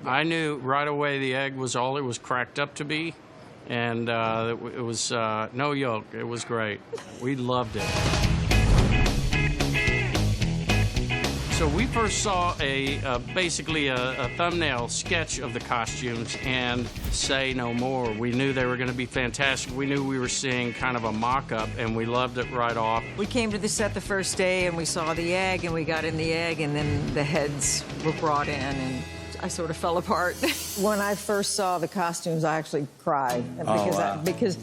I knew right away the egg was all it was cracked up to be, and it was no yolk. It was great. We loved it. So we first saw basically a thumbnail sketch of the costumes, and say no more. We knew they were going to be fantastic. We knew we were seeing kind of a mock-up, and we loved it right off. We came to the set the first day, and we saw the egg, and we got in the egg, and then the heads were brought in, and I sort of fell apart. When I first saw the costumes, I actually cried because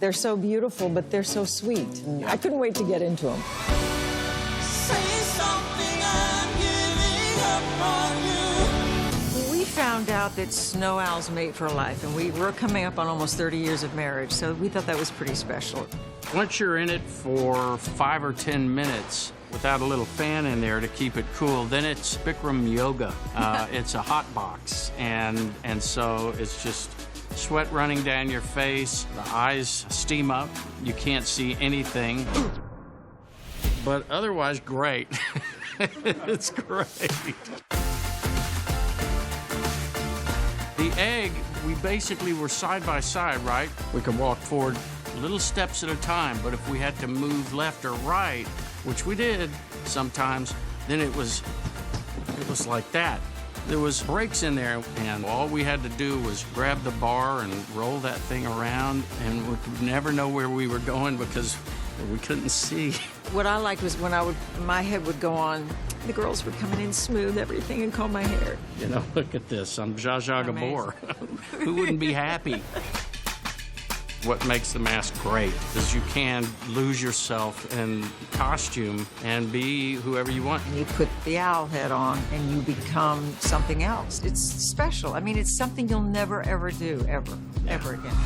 they're so beautiful, but they're so sweet. And I couldn't wait to get into them. We found out that snow owls mate for life, and we were coming up on almost 30 years of marriage, so we thought that was pretty special. Once you're in it for 5 or 10 minutes without a little fan in there to keep it cool, then it's Bikram yoga. It's a hot box, and so it's just sweat running down your face, the eyes steam up, you can't see anything, but otherwise great. It's great. The egg, we basically were side by side, right? We could walk forward little steps at a time, but if we had to move left or right, which we did sometimes, then it was like that. There was breaks in there, and all we had to do was grab the bar and roll that thing around, and we could never know where we were going because we couldn't see. What I liked was when my head would go on, the girls were coming in smooth, everything, and comb my hair. You know, look at this. I'm Zsa Zsa Gabor. Who wouldn't be happy? What makes the mask great is you can lose yourself in costume and be whoever you want. You put the owl head on and you become something else. It's special. I mean, it's something you'll never, ever do, ever again.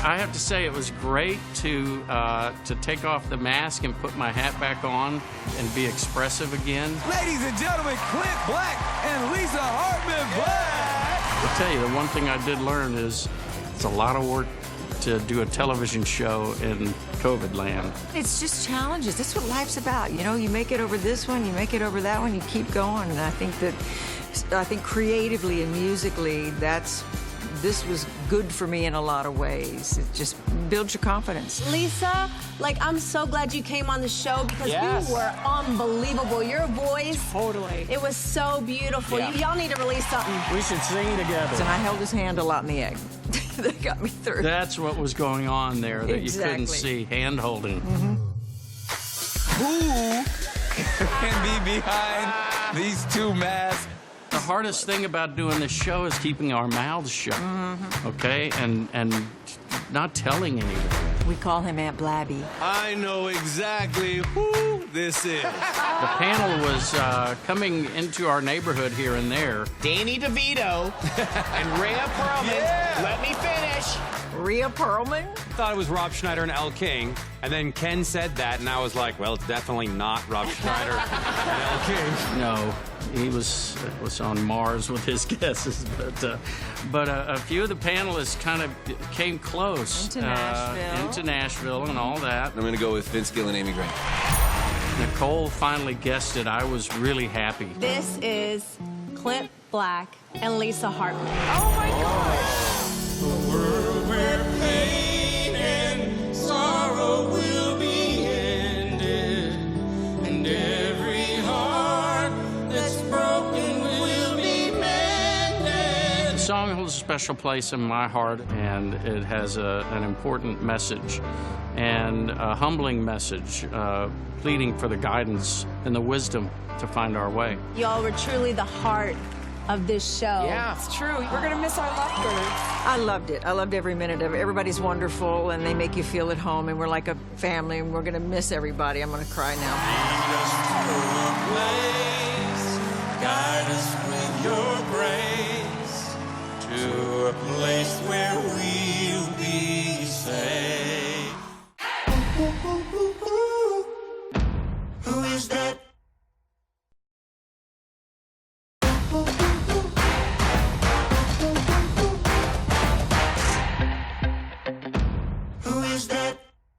I have to say it was great to take off the mask and put my hat back on and be expressive again. Ladies and gentlemen, Clint Black and Lisa Hartman Black. I'll tell you, the one thing I did learn is it's a lot of work to do a television show in COVID land. It's just challenges. That's what life's about. You know, you make it over this one, you make it over that one, you keep going. And I think creatively and musically, this was good for me in a lot of ways. It just builds your confidence. Lisa, I'm so glad you came on the show because you were unbelievable. Your voice. Totally. It was so beautiful. Yeah. Y'all need to release something. We should sing together. And I held his hand a lot in the egg. That got me through. That's what was going on there that you couldn't see. Hand holding. Mm-hmm. Who can be behind these two masks? The hardest thing about doing this show is keeping our mouths shut, okay? And not telling anyone. We call him Aunt Blabby. I know exactly who this is. The panel was coming into our neighborhood here and there. Danny DeVito and Rhea Perlman. Yeah. Let me finish. Rhea Perlman? Thought it was Rob Schneider and Elle King, and then Ken said that, and I was like, well, it's definitely not Rob Schneider and Elle King. No, he was on Mars with his guesses, but a few of the panelists kind of came close into Nashville and all that. I'm going to go with Vince Gill and Amy Grant. Nicole finally guessed it. I was really happy. This is Clint Black and Lisa Hartman. Oh my gosh! The world where pain and sorrow will be ended, and every heart that's broken will be mended. The song holds a special place in my heart, and it has an important message and a humbling message, pleading for the guidance and the wisdom to find our way. Y'all were truly the heart of this show. Yeah, it's true. We're going to miss our lovebirds. I loved it. I loved every minute of it. Everybody's wonderful, and they make you feel at home, and we're like a family, and we're going to miss everybody. I'm going to cry now. Guide us with your grace to a place where we'll be safe.